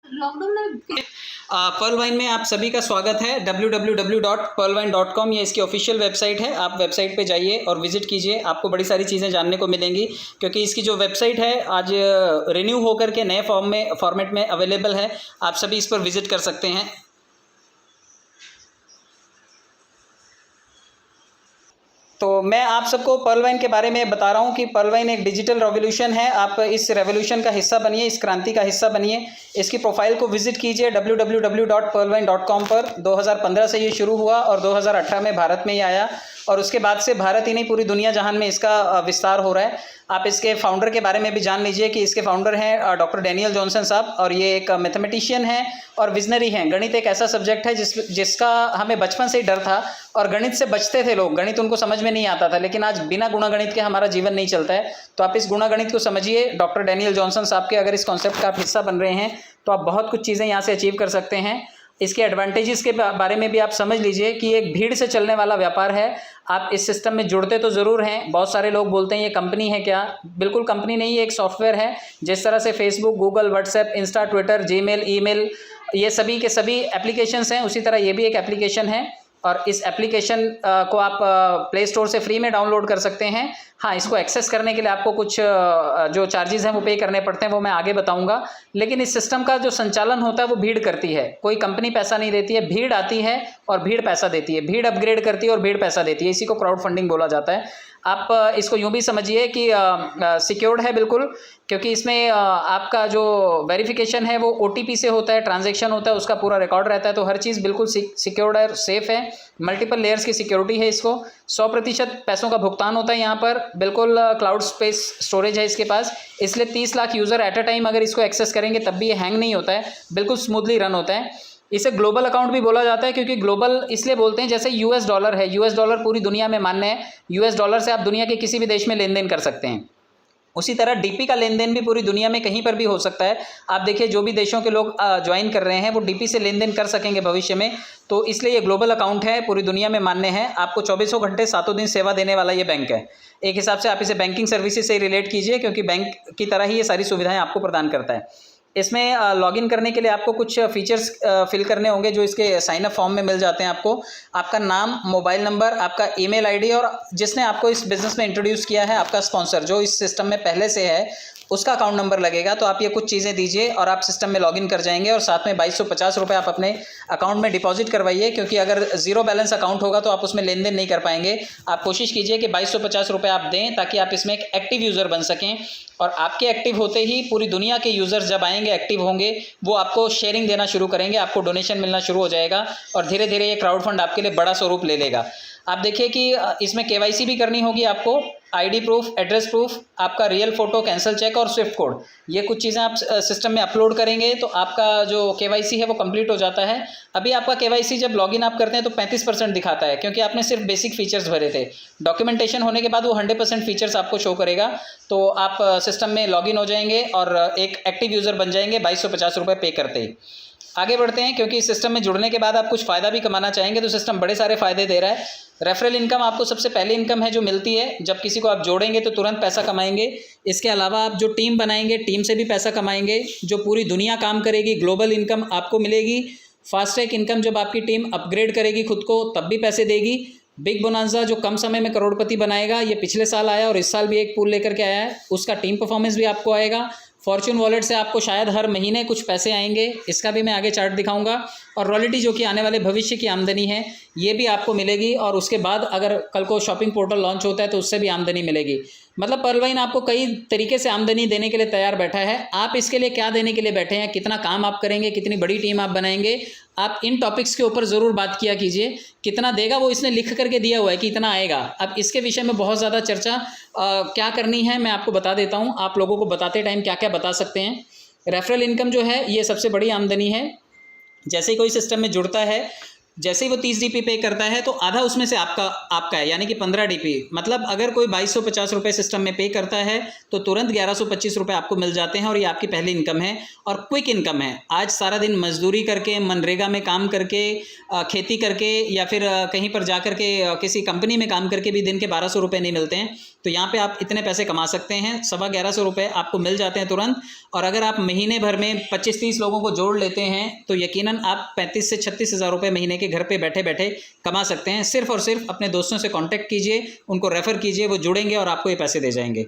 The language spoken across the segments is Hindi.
लॉकडाउन में पर्ल वाइन में आप सभी का स्वागत है। www.pearlwine.com ये इसकी ऑफिशियल वेबसाइट है। आप वेबसाइट पे जाइए और विजिट कीजिए, आपको बड़ी सारी चीज़ें जानने को मिलेंगी, क्योंकि इसकी जो वेबसाइट है आज रिन्यू होकर के नए फॉर्मेट में अवेलेबल है। आप सभी इस पर विजिट कर सकते हैं। तो मैं आप सबको पर्ल वाइन के बारे में बता रहा हूँ कि पर्ल वाइन एक डिजिटल रेवोल्यूशन है। आप इस रेवोल्यूशन का हिस्सा बनिए, इस क्रांति का हिस्सा बनिए। इसकी प्रोफाइल को विजिट कीजिए www.pearlwine.com पर। 2015 से ये शुरू हुआ और 2018 में भारत में ये आया, और उसके बाद से भारत ही नहीं पूरी दुनिया जहान में इसका विस्तार हो रहा है। आप इसके फाउंडर के बारे में भी जान लीजिए कि इसके फाउंडर हैं डॉक्टर डैनियल जॉनसन साहब, और ये एक मैथमेटिशियन हैं और विजनरी हैं। गणित एक ऐसा सब्जेक्ट है जिसका हमें बचपन से ही डर था, और गणित से बचते थे लोग। गणित उनको समझ में नहीं आता था, लेकिन आज बिना गुणा गणित के हमारा जीवन नहीं चलता है। तो आप इस गुणा गणित को समझिए। डॉक्टर डैनियल जॉनसन साहब के अगर इस कॉन्सेप्ट का आप हिस्सा बन रहे हैं तो आप बहुत कुछ चीज़ें यहाँ से अचीव कर सकते हैं। इसके एडवांटेजेस के बारे में भी आप समझ लीजिए कि एक भीड़ से चलने वाला व्यापार है। आप इस सिस्टम में जुड़ते तो ज़रूर हैं। बहुत सारे लोग बोलते हैं ये कंपनी है क्या? बिल्कुल कंपनी नहीं, ये एक सॉफ्टवेयर है। जिस तरह से Facebook, Google, WhatsApp, Insta, Twitter, Gmail, email, ये सभी के सभी एप्लीकेशंस हैं, उसी तरह ये भी एक एप्लीकेशन है। और इस एप्लीकेशन को आप प्ले स्टोर से फ्री में डाउनलोड कर सकते हैं। हाँ, इसको एक्सेस करने के लिए आपको कुछ जो चार्जेस हैं वो पे करने पड़ते हैं, वो मैं आगे बताऊंगा। लेकिन इस सिस्टम का जो संचालन होता है वो भीड़ करती है। कोई कंपनी पैसा नहीं देती है, भीड़ आती है और भीड़ पैसा देती है। भीड़ अपग्रेड करती है और भीड़ पैसा देती है। इसी को क्राउड फंडिंग बोला जाता है। आप इसको यूँ भी समझिए कि सिक्योर्ड है बिल्कुल, क्योंकि इसमें आपका जो वेरिफिकेशन है वो OTP से होता है, ट्रांजैक्शन होता है, उसका पूरा रिकॉर्ड रहता है। तो हर चीज़ बिल्कुल सिक्योर्ड है, सेफ़ है। मल्टीपल लेयर्स की सिक्योरिटी है। इसको 100% पैसों का भुगतान होता है यहाँ पर। बिल्कुल क्लाउड स्पेस स्टोरेज है इसके पास, इसलिए 30 lakh user at a time अगर इसको एक्सेस करेंगे तब भी ये हैंग नहीं होता है, बिल्कुल स्मूथली रन होता है। इसे ग्लोबल अकाउंट भी बोला जाता है, क्योंकि ग्लोबल इसलिए बोलते हैं जैसे US डॉलर है। US डॉलर पूरी दुनिया में मान्य है। US डॉलर से आप दुनिया के किसी भी देश में लेन देन कर सकते हैं। उसी तरह DP का लेन देन भी पूरी दुनिया में कहीं पर भी हो सकता है। आप देखिए जो भी देशों के लोग ज्वाइन कर रहे हैं वो DP से लेन देन कर सकेंगे भविष्य में। तो इसलिए ये ग्लोबल अकाउंट है, पूरी दुनिया में मान्य है। आपको 24 घंटे 7 दिन सेवा देने वाला ये बैंक है। एक हिसाब से आप इसे बैंकिंग सर्विसेज से रिलेट कीजिए, क्योंकि बैंक की तरह ही ये सारी सुविधाएं आपको प्रदान करता है। इसमें लॉगिन करने के लिए आपको कुछ फीचर्स फिल करने होंगे जो इसके साइन अप फॉर्म में मिल जाते हैं आपको। आपका नाम, मोबाइल नंबर, आपका ईमेल आईडी, और जिसने आपको इस बिज़नेस में इंट्रोड्यूस किया है, आपका स्पॉन्सर जो इस सिस्टम में पहले से है, उसका अकाउंट नंबर लगेगा। तो आप ये कुछ चीज़ें दीजिए और आप सिस्टम में लॉगिन कर जाएंगे। और साथ में 2250 रुपये आप अपने अकाउंट में डिपॉजिट करवाइए, क्योंकि अगर ज़ीरो बैलेंस अकाउंट होगा तो आप उसमें लेन देन नहीं कर पाएंगे। आप कोशिश कीजिए कि 2250 रुपये आप दें, ताकि आप इसमें एक एक्टिव यूज़र बन सकें। और आपके एक्टिव होते ही पूरी दुनिया के यूज़र्स जब आएंगे, एक्टिव होंगे, वो आपको शेयरिंग देना शुरू करेंगे, आपको डोनेशन मिलना शुरू हो जाएगा, और धीरे धीरे ये क्राउड फंड आपके लिए बड़ा स्वरूप ले लेगा। आप देखिए कि इसमें KYC भी करनी होगी आपको, ID प्रूफ, एड्रेस प्रूफ, आपका रियल फ़ोटो, कैंसिल चेक और स्विफ्ट कोड। ये कुछ चीज़ें आप सिस्टम में अपलोड करेंगे तो आपका जो KYC है वो कंप्लीट हो जाता है। अभी आपका KYC जब लॉगिन आप करते हैं तो 35% दिखाता है, क्योंकि आपने सिर्फ बेसिक फीचर्स भरे थे। डॉक्यूमेंटेशन होने के बाद वो 100% फीचर्स आपको शो करेगा। तो आप सिस्टम में लॉगिन हो जाएंगे और एक एक्टिव यूज़र बन जाएंगे 2250 रुपये पे करते ही। आगे बढ़ते हैं, क्योंकि इस सिस्टम में जुड़ने के बाद आप कुछ फ़ायदा भी कमाना चाहेंगे तो सिस्टम बड़े सारे फ़ायदे दे रहा है। रेफरल इनकम आपको सबसे पहले इनकम है जो मिलती है। जब किसी को आप जोड़ेंगे तो तुरंत पैसा कमाएंगे। इसके अलावा आप जो टीम बनाएंगे, टीम से भी पैसा कमाएंगे। जो पूरी दुनिया काम करेगी, ग्लोबल इनकम आपको मिलेगी। फास्ट ट्रैक इनकम, जब आपकी टीम अपग्रेड करेगी खुद को तब भी पैसे देगी। बिग बोनांजा, जो कम समय में करोड़पति बनाएगा, ये पिछले साल आया और इस साल भी एक पूल लेकर के आया है, उसका टीम परफॉर्मेंस भी आपको आएगा। फॉर्च्यून वॉलेट से आपको शायद हर महीने कुछ पैसे आएंगे, इसका भी मैं आगे चार्ट दिखाऊंगा। और रॉयल्टी जो कि आने वाले भविष्य की आमदनी है, ये भी आपको मिलेगी। और उसके बाद अगर कल को शॉपिंग पोर्टल लॉन्च होता है तो उससे भी आमदनी मिलेगी। मतलब पर्ल वाइन आपको कई तरीके से आमदनी देने के लिए तैयार बैठा है। आप इसके लिए क्या देने के लिए बैठे हैं, कितना काम आप करेंगे, कितनी बड़ी टीम आप बनाएंगे, आप इन टॉपिक्स के ऊपर ज़रूर बात किया कीजिए। कितना देगा वो इसने लिख करके दिया हुआ है कि इतना आएगा। अब इसके विषय में बहुत ज़्यादा चर्चा क्या करनी है मैं आपको बता देता हूँ। आप लोगों को बताते टाइम क्या क्या बता सकते हैं। रेफरल इनकम जो है ये सबसे बड़ी आमदनी है। जैसे ही कोई सिस्टम में जुड़ता है, जैसे ही वो 30 DP पे करता है तो आधा उसमें से आपका है, यानी कि 15 DP। मतलब अगर कोई 2250 रुपये सिस्टम में पे करता है तो तुरंत 1125 रुपये आपको मिल जाते हैं, और ये आपकी पहली इनकम है और क्विक इनकम है। आज सारा दिन मजदूरी करके, मनरेगा में काम करके, खेती करके, या फिर कहीं पर जा कर के किसी कंपनी में काम करके भी दिन के 1200 रुपये नहीं मिलते हैं। तो यहाँ पे आप इतने पैसे कमा सकते हैं, 1150 रुपये आपको मिल जाते हैं तुरंत। और अगर आप महीने भर में 25-30 लोगों को जोड़ लेते हैं तो यकीनन आप 35 से 36 हज़ार रुपये महीने के घर पे बैठे बैठे कमा सकते हैं। सिर्फ और सिर्फ अपने दोस्तों से कांटेक्ट कीजिए, उनको रेफ़र कीजिए, वो जुड़ेंगे और आपको ये पैसे दे जाएंगे।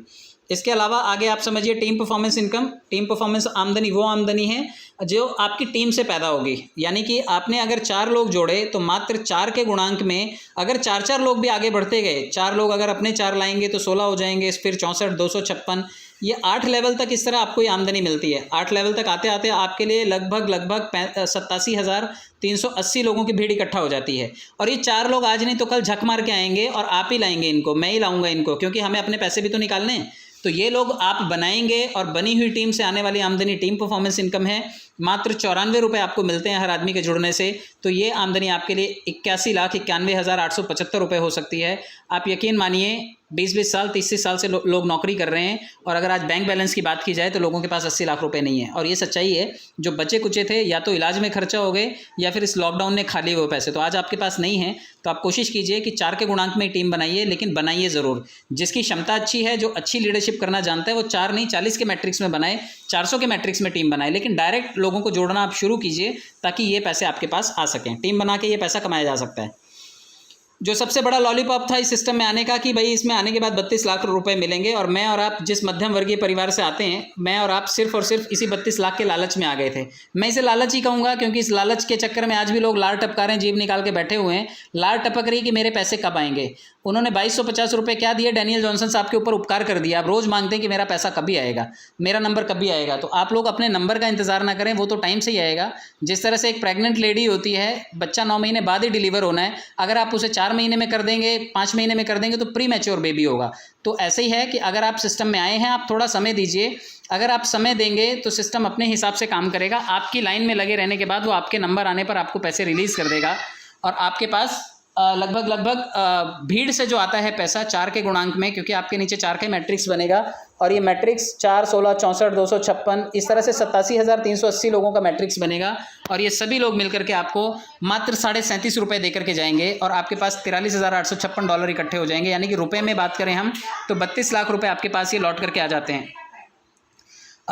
इसके अलावा आगे आप समझिए team performance income. Team performance आमदनी वो आमदनी है जो आपकी टीम से पैदा होगी, यानी कि आपने अगर 4 लोग जोड़े तो मात्र 4 के गुणांक में अगर 4-4 लोग भी आगे बढ़ते गए, 4 लोग अगर अपने 4 लाएंगे तो 16 हो जाएंगे, फिर 64, 256, ये 8 लेवल तक इस तरह आपको ये आमदनी मिलती है। 8 लेवल तक आते आते आपके लिए लगभग 87,380 लोगों की भीड़ इकट्ठा हो जाती है। और ये 4 लोग आज नहीं तो कल झक मार के आएंगे और आप ही लाएंगे इनको, मैं ही लाऊंगा इनको, क्योंकि हमें अपने पैसे भी तो निकालने हैं। तो ये लोग आप बनाएंगे और बनी हुई टीम से आने वाली आमदनी टीम परफॉर्मेंस इनकम है। मात्र 94 रुपये आपको मिलते हैं हर आदमी के जुड़ने से। तो ये आमदनी आपके लिए 81,91,875 रुपये हो सकती है। आप यकीन मानिए 20-20 साल 30 साल से लोग नौकरी कर रहे हैं और अगर आज बैंक बैलेंस की बात की जाए तो लोगों के पास 80 लाख रुपए नहीं है। और ये सच्चाई है, जो बचे कुचे थे या तो इलाज में खर्चा हो गए या फिर इस लॉकडाउन ने खा लिए वो पैसे, तो आज आपके पास नहीं है। तो आप कोशिश कीजिए कि 4 के गुणांक में टीम बनाइए, लेकिन बनाइए ज़रूर। जिसकी क्षमता अच्छी है, जो अच्छी लीडरशिप करना जानता है, वो 4 नहीं 40 के मैट्रिक्स में बनाए, 400 के मैट्रिक्स में टीम बनाए, लेकिन डायरेक्ट लोगों को जोड़ना आप शुरू कीजिए ताकि ये पैसे आपके पास आ सकें। टीम बना के ये पैसा कमाया जा सकता है। जो सबसे बड़ा लॉलीपॉप था इस सिस्टम में आने का कि भाई इसमें आने के बाद 32 लाख रुपए मिलेंगे, और मैं और आप जिस मध्यम वर्गीय परिवार से आते हैं, मैं और आप सिर्फ और सिर्फ इसी 32 लाख के लालच में आ गए थे। मैं इसे लालच ही कहूँगा, क्योंकि इस लालच के चक्कर में आज भी लोग लार टपका रहे हैं, जीभ निकाल के बैठे हुए हैं। लार टपक रही कि मेरे पैसे कब आएंगे। उन्होंने 2250 रुपये क्या दिए, डैनियल जॉनसन साहब के ऊपर उपकार कर दिया। आप रोज़ मांगते हैं कि मेरा पैसा कभी आएगा, मेरा नंबर कभी आएगा। तो आप लोग अपने नंबर का इंतज़ार ना करें, वो तो टाइम से ही आएगा। जिस तरह से एक प्रेग्नेंट लेडी होती है, बच्चा 9 महीने बाद ही डिलीवर होना है, अगर आप उसे 4 महीने में कर देंगे, 5 महीने में कर देंगे तो प्री मैच्योर बेबी होगा। तो ऐसे ही है कि अगर आप सिस्टम में आए हैं, आप थोड़ा समय दीजिए। अगर आप समय देंगे तो सिस्टम अपने हिसाब से काम करेगा। आपकी लाइन में लगे रहने के बाद वो आपके नंबर आने पर आपको पैसे रिलीज़ कर देगा, और आपके पास लगभग भीड़ से जो आता है पैसा 4 के गुणांक में, क्योंकि आपके नीचे 4 के मैट्रिक्स बनेगा, और ये मैट्रिक्स 4, 16, 64, 256 इस तरह से 87,380 लोगों का मैट्रिक्स बनेगा। और ये सभी लोग मिलकर के आपको मात्र 37.5 रुपये देकर के जाएंगे, और आपके पास $43,856 इकट्ठे हो जाएंगे। यानी कि रुपए में बात करें हम तो 32 लाख रुपये आपके पास ये लौट करके आ जाते हैं।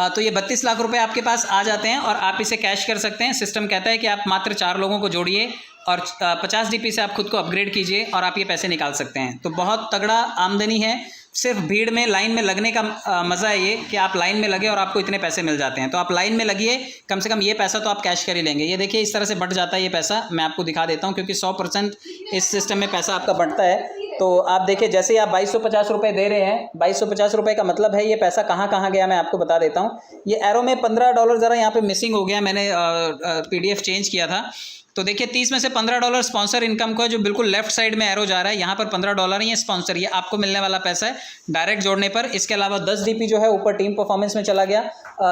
तो ये 32 लाख रुपए आपके पास आ जाते हैं और आप इसे कैश कर सकते हैं। सिस्टम कहता है कि आप मात्र 4 लोगों को जोड़िए और 50 DP से आप खुद को अपग्रेड कीजिए और आप ये पैसे निकाल सकते हैं। तो बहुत तगड़ा आमदनी है। सिर्फ भीड़ में लाइन में लगने का मज़ा है ये कि आप लाइन में लगे और आपको इतने पैसे मिल जाते हैं। तो आप लाइन में लगिए, कम से कम ये पैसा तो आप कैश कर ही लेंगे। ये देखिए इस तरह से बढ़ जाता है ये पैसा। मैं आपको दिखा देता हूँ, क्योंकि 100% इस सिस्टम में पैसा आपका बढ़ता है। तो आप देखिए जैसे ही आप 2250 रुपये दे रहे हैं, 2250 रुपये का मतलब है ये पैसा कहाँ कहाँ गया मैं आपको बता देता हूँ। ये एरो में $15 ज़रा यहाँ पे मिसिंग हो गया, मैंने PDF चेंज किया था। तो देखिए 30 में से $15 स्पॉन्सर इनकम को, जो बिल्कुल लेफ्ट साइड में एरो जा रहा है, यहाँ पर $15 ही है स्पॉन्सर, ये आपको मिलने वाला पैसा है डायरेक्ट जोड़ने पर। इसके अलावा 10 DP जो है ऊपर टीम परफॉर्मेंस में चला गया,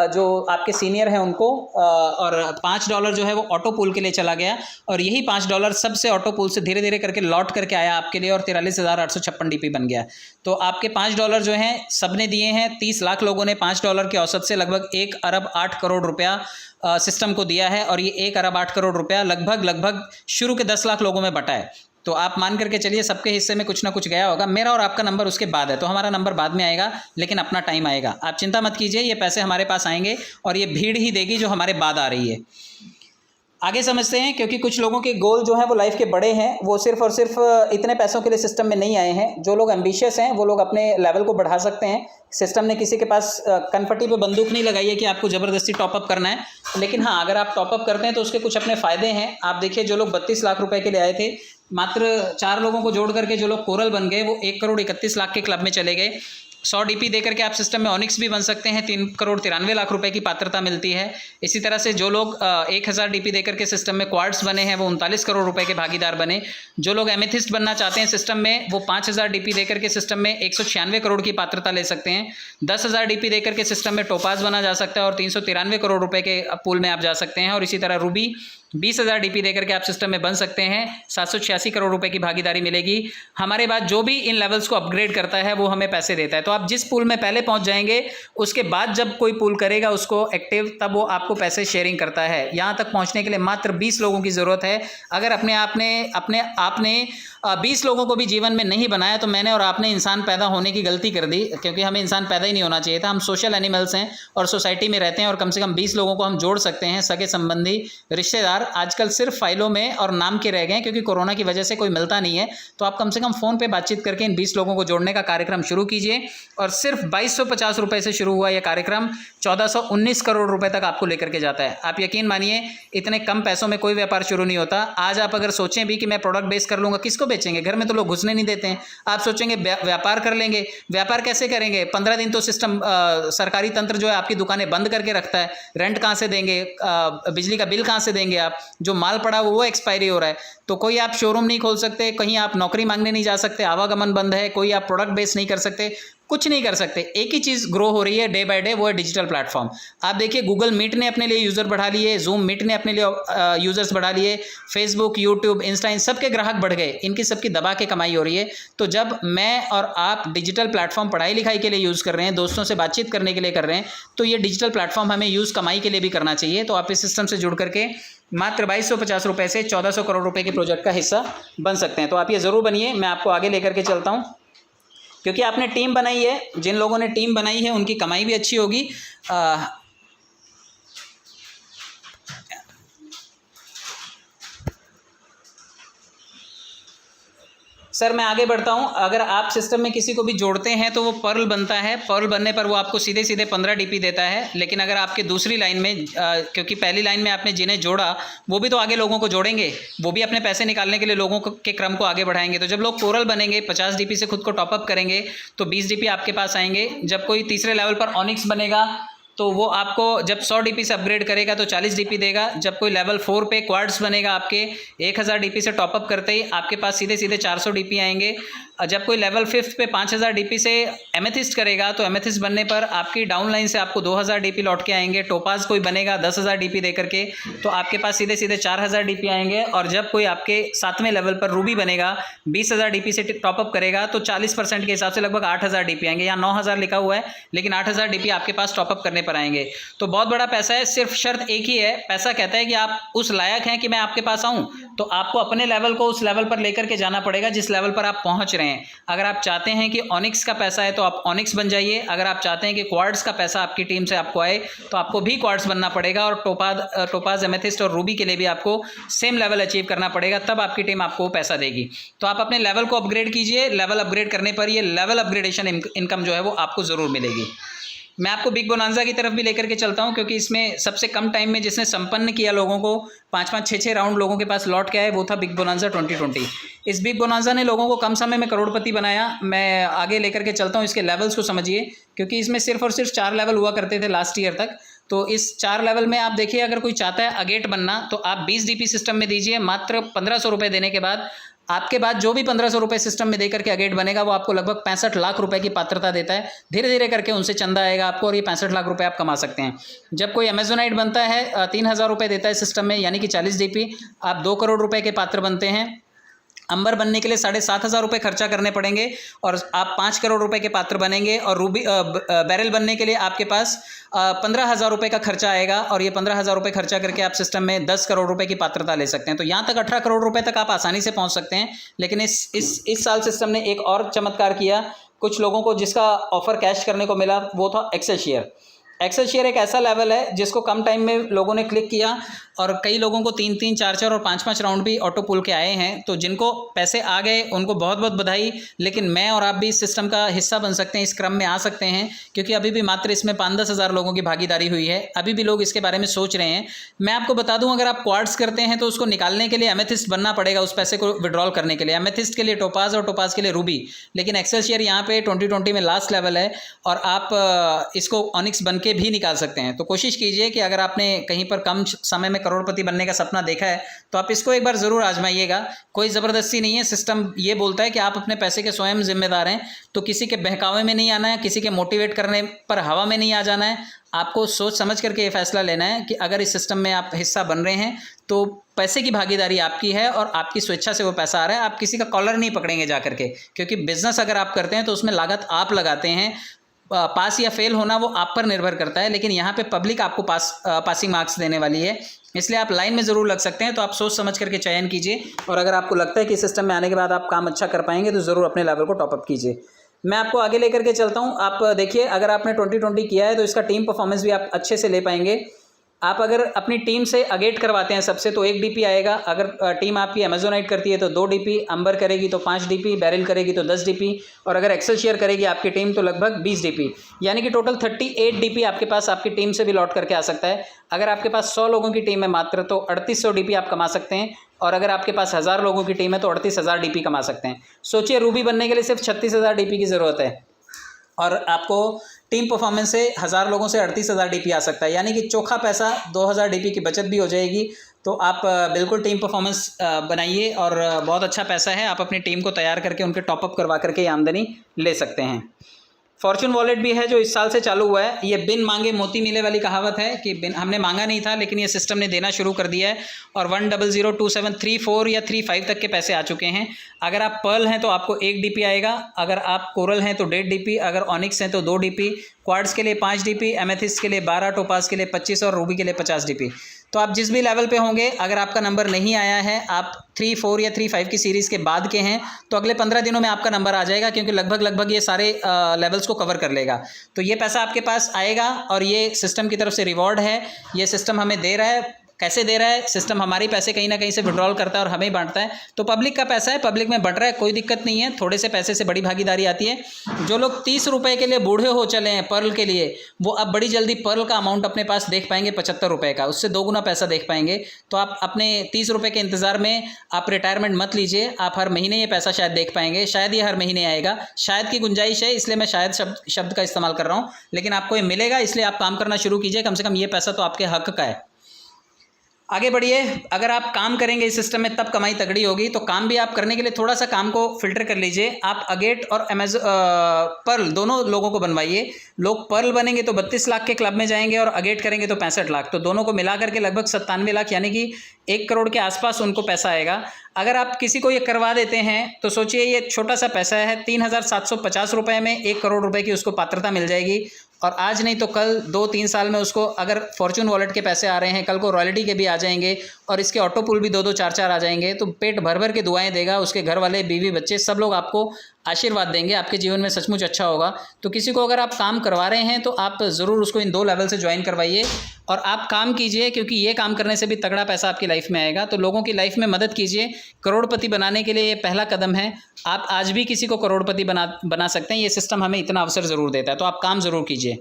जो आपके सीनियर हैं उनको, और $5 जो है वो ऑटो पूल के लिए चला गया, और यही $5 सबसे ऑटो पूल से धीरे धीरे करके लौट करके आया आपके लिए, और 43,856 DP बन गया। तो आपके $5 जो हैं सब ने दिए हैं। 30 लाख लोगों ने $5 के औसत से लगभग 1 अरब 8 करोड़ रुपया सिस्टम को दिया है, और ये 1 अरब 8 करोड़ रुपया लगभग शुरू के 10 लाख लोगों में बटा है। तो आप मान करके चलिए सबके हिस्से में कुछ ना कुछ गया होगा। मेरा और आपका नंबर उसके बाद है, तो हमारा नंबर बाद में आएगा, लेकिन अपना टाइम आएगा। आप चिंता मत कीजिए, ये पैसे हमारे पास आएंगे और ये भीड़ ही देगी जो हमारे बाद आ रही है। आगे समझते हैं, क्योंकि कुछ लोगों के गोल जो हैं वो लाइफ के बड़े हैं, वो सिर्फ और सिर्फ इतने पैसों के लिए सिस्टम में नहीं आए हैं। जो लोग एम्बिशियस हैं वो लोग अपने लेवल को बढ़ा सकते हैं। सिस्टम ने किसी के पास कनपट्टी पे बंदूक नहीं लगाई है कि आपको ज़बरदस्ती टॉपअप करना है, लेकिन हाँ अगर आप टॉपअप करते हैं तो उसके कुछ अपने फ़ायदे हैं। आप देखिए जो लोग 32 लाख रुपए के लिए आए थे, मात्र 4 लोगों को जोड़ करके जो लोग कोरल बन गए, वो 1 करोड़ 31 लाख के क्लब में चले गए। 100 DP दे करके आप सिस्टम में ऑनिक्स भी बन सकते हैं, 3 करोड़ 93 लाख रुपए की पात्रता मिलती है। इसी तरह से जो लोग 1000 DP दे करके सिस्टम में क्वार्ट्स बने हैं, वो 39 करोड़ रुपए के भागीदार बने। जो लोग एमेथिस्ट बनना चाहते हैं सिस्टम में, वो 5000 DP दे करके सिस्टम में 196 करोड़ की पात्रता ले सकते हैं। 10,000 DP दे करके सिस्टम में टोपाज बना जा सकता है और 393 करोड़ रुपए के पूल में आप जा सकते हैं। और इसी तरह रूबी 20,000 DP दे करके आप सिस्टम में बन सकते हैं, 786 करोड़ रुपए की भागीदारी मिलेगी। हमारे बाद जो भी इन लेवल्स को अपग्रेड करता है वो हमें पैसे देता है। तो आप जिस पूल में पहले पहुंच जाएंगे उसके बाद जब कोई पूल करेगा उसको एक्टिव, तब वो आपको पैसे शेयरिंग करता है। यहाँ तक पहुँचने के लिए मात्र 20 लोगों की ज़रूरत है। अगर अपने आपने 20 लोगों को भी जीवन में नहीं बनाया तो मैंने और आपने इंसान पैदा होने की गलती कर दी, क्योंकि हमें इंसान पैदा ही नहीं होना चाहिए था। हम सोशल एनिमल्स हैं और सोसाइटी में रहते हैं और कम से कम 20 लोगों को हम जोड़ सकते हैं, सगे संबंधी रिश्तेदार। आजकल सिर्फ फाइलों में और नाम के रह गए क्योंकि कोरोना की वजह से कोई मिलता नहीं है। तो आप कम से कम फ़ोन पे बातचीत करके इन 20 लोगों को जोड़ने का कार्यक्रम शुरू कीजिए। और सिर्फ 2250 रुपये से शुरू हुआ यह कार्यक्रम 1419 करोड़ रुपये तक आपको लेकर के जाता है। आप यकीन मानिए इतने कम पैसों में कोई व्यापार शुरू नहीं होता। आज आप अगर सोचें भी कि मैं प्रोडक्ट बेस कर लूँगा, किसको बेचेंगे? घर में तो लोग घुसने नहीं देते हैं। आप सोचेंगे व्यापार कर लेंगे, व्यापार कैसे करेंगे? 15 दिन तो सिस्टम सरकारी तंत्र जो है आपकी दुकानें बंद करके रखता है। रेंट कहाँ से देंगे? बिजली का बिल कहाँ से देंगे? आप जो माल पड़ा वो एक्सपायरी हो रहा है। तो कोई आप शोरूम नहीं खोल सकते, कहीं आप नौकरी मांगने नहीं जा सकते, आवागमन बंद है, कोई आप प्रोडक्ट बेस नहीं कर सकते, कुछ नहीं कर सकते। एक ही चीज़ ग्रो हो रही है डे बाय डे, वो है डिजिटल प्लेटफॉर्म। आप देखिए गूगल मीट ने अपने लिए यूज़र बढ़ा लिए, जूम मीट ने अपने लिए यूज़र्स बढ़ा लिए, फेसबुक, यूट्यूब, इंस्टा, इन सबके ग्राहक बढ़ गए। इनकी सबकी दबा के कमाई हो रही है। तो जब मैं और आप डिजिटल प्लेटफॉर्म पढ़ाई लिखाई के लिए यूज़ कर रहे हैं, दोस्तों से बातचीत करने के लिए कर रहे हैं, तो ये डिजिटल प्लेटफॉर्म हमें यूज़ कमाई के लिए भी करना चाहिए। तो आप इस सिस्टम से जुड़ करके मात्र 2250 रुपये से 1400 करोड़ रुपए के प्रोजेक्ट का हिस्सा बन सकते हैं। तो आप ये ज़रूर बनिए। मैं आपको आगे लेकर के चलता हूँ, क्योंकि आपने टीम बनाई है। जिन लोगों ने टीम बनाई है उनकी कमाई भी अच्छी होगी। सर मैं आगे बढ़ता हूं। अगर आप सिस्टम में किसी को भी जोड़ते हैं तो वो पर्ल बनता है। पर्ल बनने पर वो आपको सीधे सीधे 15 DP देता है। लेकिन अगर आपके दूसरी लाइन में क्योंकि पहली लाइन में आपने जिन्हें जोड़ा वो भी तो आगे लोगों को जोड़ेंगे, वो भी अपने पैसे निकालने के लिए लोगों के क्रम को आगे बढ़ाएंगे। तो जब लोग कोरल बनेंगे, 50 DP से खुद को टॉपअप करेंगे तो 20 DP आपके पास आएंगे। जब कोई तीसरे लेवल पर ऑनिक्स बनेगा तो वो आपको जब 100 DP से अपग्रेड करेगा तो 40 DP देगा। जब कोई लेवल 4 पे क्वार्ट्स बनेगा आपके 1000 DP से टॉपअप करते ही आपके पास सीधे सीधे 400 DP आएंगे। जब कोई लेवल 5 पे 5000 DP से एमेथिस्ट करेगा तो एमेथिस्ट बनने पर आपकी डाउन लाइन से आपको 2000 DP लौट के आएंगे। टोपाज कोई बनेगा 10,000 DP दे करके तो आपके पास सीधे सीधे 4000 DP आएंगे। और जब कोई आपके 7वें लेवल पर रूबी बनेगा 20,000 DP से टॉपअप करेगा तो 40% के हिसाब से लगभग 8000 DP आएंगे। यहाँ 9000 लिखा हुआ है लेकिन 8000 DP आपके पास टॉपअप करने पर आएंगे। तो बहुत बड़ा पैसा है। सिर्फ शर्त एक ही है, पैसा कहता है कि आप उस लायक हैं कि मैं आपके पास आऊं। तो आपको अपने लेवल को उस लेवल पर लेकर के जाना पड़ेगा जिस लेवल पर आप पहुंच रहे हैं। अगर आप चाहते हैं कि ऑनिक्स का पैसा है तो आप ऑनिक्स बन जाइए। अगर आप चाहते हैं कि क्वार्ट्स का पैसा आपकी टीम से आपको आए तो आपको भी क्वार्ट्स बनना पड़ेगा। और टोपाज, एमेथिस्ट और रूबी के लिए भी आपको सेम लेवल अचीव करना पड़ेगा, तब आपकी टीम आपको पैसा देगी। तो आप अपने लेवल को अपग्रेड कीजिए। लेवल अपग्रेड करने पर ये लेवल अपग्रेडेशन इनकम जो है वो आपको ज़रूर मिलेगी। मैं आपको बिग बोनांजा की तरफ भी लेकर के चलता हूं, क्योंकि इसमें सबसे कम टाइम में जिसने संपन्न किया लोगों को 5-5, 6-6 राउंड लोगों के पास लौट के आए, वो था बिग बोनांजा 2020। इस बिग बोनांजा ने लोगों को कम समय में करोड़पति बनाया। मैं आगे लेकर के चलता हूं, इसके लेवल्स को समझिए, क्योंकि इसमें सिर्फ और सिर्फ 4 लेवल हुआ करते थे लास्ट ईयर तक। तो इस 4 लेवल में आप देखिए, अगर कोई चाहता है अगेट बनना तो आप 20 DP सिस्टम में दीजिए। मात्र 1500 रुपये देने के बाद आपके बाद जो भी 1500 रुपये सिस्टम में देकर के अगेट बनेगा वो आपको लगभग 65 लाख रुपए की पात्रता देता है। धीरे धीरे करके उनसे चंदा आएगा आपको और ये 65 लाख रुपए आप कमा सकते हैं। जब कोई अमेजोनाइट बनता है 3000 रुपये देता है सिस्टम में, यानी कि 40 DP, आप 2 करोड़ रुपए के पात्र बनते हैं। अंबर बनने के लिए 7500 रुपये खर्चा करने पड़ेंगे और आप 5 करोड़ रुपए के पात्र बनेंगे। और रूबी बैरल बनने के लिए आपके पास 15,000 रुपये का खर्चा आएगा और ये 15,000 रुपये खर्चा करके आप सिस्टम में 10 करोड़ रुपए की पात्रता ले सकते हैं। तो यहाँ तक 18 करोड़ रुपए तक आप आसानी से पहुँच सकते हैं। लेकिन इस साल सिस्टम ने एक और चमत्कार किया। कुछ लोगों को जिसका ऑफर कैश करने को मिला वो था एक्सेल शेयर। एक्सेल शेयर एक ऐसा लेवल है जिसको कम टाइम में लोगों ने क्लिक किया और कई लोगों को 3-3, 4-4 और 5-5 राउंड भी ऑटो पुल के आए हैं। तो जिनको पैसे आ गए उनको बहुत बहुत बधाई। लेकिन मैं और आप भी इस सिस्टम का हिस्सा बन सकते हैं, इस क्रम में आ सकते हैं, क्योंकि अभी भी मात्र इसमें 5-10 हज़ार लोगों की भागीदारी हुई है। अभी भी लोग इसके बारे में सोच रहे हैं। मैं आपको बता दूं, अगर आप क्वार्ट्स करते हैं तो उसको निकालने के लिए एमेथिस्ट बनना पड़ेगा, उस पैसे को विड्रॉल करने के लिए। एमेथिस्ट के लिए टोपाज और टोपाज के लिए रूबी। लेकिन एक्सेल शेयर यहाँ पे 2020 में लास्ट लेवल है और आप इसको ऑनिक्स बन के भी निकाल सकते हैं। तो कोशिश कीजिए कि अगर आपने कहीं पर कम समय में करोड़पति बनने का सपना देखा है तो आप इसको एक बार ज़रूर आजमाइएगा। कोई ज़बरदस्ती नहीं है, सिस्टम ये बोलता है कि आप अपने पैसे के स्वयं जिम्मेदार हैं। तो किसी के बहकावे में नहीं आना है, किसी के मोटिवेट करने पर हवा में नहीं आ जाना है। आपको सोच समझ करके ये फैसला लेना है कि अगर इस सिस्टम में आप हिस्सा बन रहे हैं तो पैसे की भागीदारी आपकी है और आपकी स्वेच्छा से वो पैसा आ रहा है। आप किसी का कॉलर नहीं पकड़ेंगे जा करके, क्योंकि बिजनेस अगर आप करते हैं तो उसमें लागत आप लगाते हैं। पास या फेल होना वो आप पर निर्भर करता है, लेकिन यहाँ पे पब्लिक आपको पासिंग मार्क्स देने वाली है। इसलिए आप लाइन में ज़रूर लग सकते हैं। तो आप सोच समझ करके चयन कीजिए, और अगर आपको लगता है कि सिस्टम में आने के बाद आप काम अच्छा कर पाएंगे तो ज़रूर अपने लेवल को टॉपअप कीजिए। मैं आपको आगे लेकर के चलता हूँ। आप देखिए, अगर आपने 2020 किया है तो इसका टीम परफॉर्मेंस भी आप अच्छे से ले पाएंगे। आप अगर अपनी टीम से अगेट करवाते हैं सबसे तो 1 DP आएगा। अगर टीम आपकी अमेजोनाइट करती है तो 2 DP, अंबर करेगी तो 5 DP, बैरिल करेगी तो 10 DP, और अगर एक्सेलशियर करेगी आपकी टीम तो लगभग 20 DP, यानी कि टोटल 38 DP आपके पास आपकी टीम से भी लौट करके आ सकता है। अगर आपके पास 100 लोगों की टीम है मात्र तो 3800 DP आप कमा सकते हैं, और अगर आपके पास 1000 लोगों की टीम है तो 38,000 DP कमा सकते हैं। सोचिए, रूबी बनने के लिए सिर्फ 36,000 DP की ज़रूरत है, और आपको टीम परफॉर्मेंस से 1000 लोगों से 38,000 DP आ सकता है, यानी कि चोखा पैसा 2000 DP की बचत भी हो जाएगी। तो आप बिल्कुल टीम परफॉर्मेंस बनाइए, और बहुत अच्छा पैसा है। आप अपनी टीम को तैयार करके उनके टॉपअप करवा करके आमदनी ले सकते हैं। फॉर्चून वॉलेट भी है जो इस साल से चालू हुआ है। ये बिन मांगे मोती मिले वाली कहावत है कि हमने मांगा नहीं था लेकिन ये सिस्टम ने देना शुरू कर दिया है, और 1002734 या 35 तक के पैसे आ चुके हैं। अगर आप पर्ल हैं तो आपको 1 DP आएगा, अगर आप कोरल हैं तो 1.5 DP, अगर ऑनिक्स हैं तो 2 DP, क्वार्ट्ज के लिए 5 DP, एमेथिस्ट के लिए 12, टोपाज के लिए 25 और रूबी के लिए 50 DP। तो आप जिस भी लेवल पे होंगे, अगर आपका नंबर नहीं आया है, आप 3, 4 या 3, 5 की सीरीज़ के बाद के हैं, तो अगले 15 दिनों में आपका नंबर आ जाएगा, क्योंकि लगभग ये सारे लेवल्स को कवर कर लेगा। तो ये पैसा आपके पास आएगा, और ये सिस्टम की तरफ से रिवॉर्ड है। ये सिस्टम हमें दे रहा है। कैसे दे रहा है? सिस्टम हमारी पैसे कहीं ना कहीं से विड्रॉल करता है और हमें ही बांटता है। तो पब्लिक का पैसा है, पब्लिक में बंट रहा है, कोई दिक्कत नहीं है। थोड़े से पैसे से बड़ी भागीदारी आती है। जो लोग 30 रुपये के लिए बूढ़े हो चले हैं पर्ल के लिए, वो अब बड़ी जल्दी पर्ल का अमाउंट अपने पास देख पाएंगे 75 रुपये का, उससे 2 गुना पैसा देख पाएंगे। तो आप अपने 30 रुपये के इंतज़ार में आप रिटायरमेंट मत लीजिए। आप हर महीने ये पैसा शायद देख पाएंगे, शायद ये हर महीने आएगा। शायद की गुंजाइश है, इसलिए मैं शायद शब्द का इस्तेमाल कर रहा हूँ, लेकिन आपको ये मिलेगा। इसलिए आप काम करना शुरू कीजिए, कम से कम ये पैसा तो आपके हक का है। आगे बढ़िए। अगर आप काम करेंगे इस सिस्टम में तब कमाई तगड़ी होगी। तो काम भी आप करने के लिए थोड़ा सा काम को फिल्टर कर लीजिए। आप अगेट और पर्ल दोनों लोगों को बनवाइए। लोग पर्ल बनेंगे तो 32 लाख के क्लब में जाएंगे, और अगेट करेंगे तो 65 लाख। तो दोनों को मिला करके लगभग 97 लाख, यानी कि 1 करोड़ के आसपास उनको पैसा आएगा। अगर आप किसी को ये करवा देते हैं तो सोचिए, ये छोटा सा पैसा है। 3750 रुपये में 1 करोड़ रुपए की उसको पात्रता मिल जाएगी, और आज नहीं तो कल 2-3 साल में उसको, अगर फॉर्चून वॉलेट के पैसे आ रहे हैं, कल को रॉयल्टी के भी आ जाएंगे, और इसके ऑटो पुल भी 2-2, 4-4 आ जाएंगे। तो पेट भर भर के दुआएं देगा। उसके घर वाले, बीवी, बच्चे सब लोग आपको आशीर्वाद देंगे। आपके जीवन में सचमुच अच्छा होगा। तो किसी को अगर आप काम करवा रहे हैं तो आप ज़रूर उसको इन 2 लेवल से ज्वाइन करवाइए, और आप काम कीजिए, क्योंकि ये काम करने से भी तगड़ा पैसा आपकी लाइफ में आएगा। तो लोगों की लाइफ में मदद कीजिए। करोड़पति बनाने के लिए ये पहला कदम है। आप आज भी किसी को करोड़पति बना सकते हैं। ये सिस्टम हमें इतना अवसर ज़रूर देता है। तो आप काम ज़रूर कीजिए।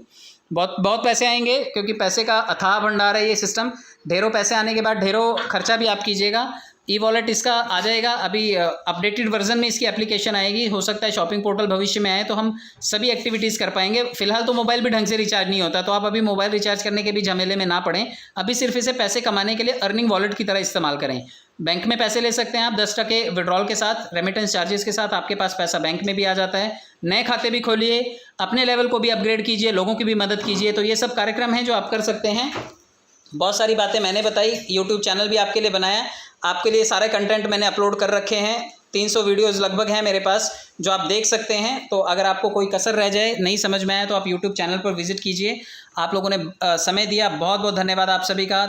बहुत पैसे आएंगे, क्योंकि पैसे का अथाह भंडार है ये सिस्टम। ढेरों पैसे आने के बाद ढेरों खर्चा भी आप कीजिएगा। ई वॉलेट इसका आ जाएगा, अभी अपडेटेड वर्जन में इसकी एप्लीकेशन आएगी। हो सकता है शॉपिंग पोर्टल भविष्य में आए तो हम सभी एक्टिविटीज़ कर पाएंगे। फिलहाल तो मोबाइल भी ढंग से रिचार्ज नहीं होता, तो आप अभी मोबाइल रिचार्ज करने के भी झमेले में ना पड़ें। अभी सिर्फ इसे पैसे कमाने के लिए अर्निंग वॉलेट की तरह इस्तेमाल करें। बैंक में पैसे ले सकते हैं आप 10% विड्रॉल के साथ, रेमिटेंस चार्जेस के साथ आपके पास पैसा बैंक में भी आ जाता है। नए खाते भी खोलिए, अपने लेवल को भी अपग्रेड कीजिए, लोगों की भी मदद कीजिए। तो ये सब कार्यक्रम हैं जो आप कर सकते हैं। बहुत सारी बातें मैंने बताई, यूट्यूब चैनल भी आपके लिए बनाया। आपके लिए सारे कंटेंट मैंने अपलोड कर रखे हैं। 300 वीडियोज़ लगभग हैं मेरे पास जो आप देख सकते हैं। तो अगर आपको कोई कसर रह जाए, नहीं समझ में आए, तो आप यूट्यूब चैनल पर विजिट कीजिए। आप लोगों ने समय दिया, बहुत बहुत धन्यवाद आप सभी का।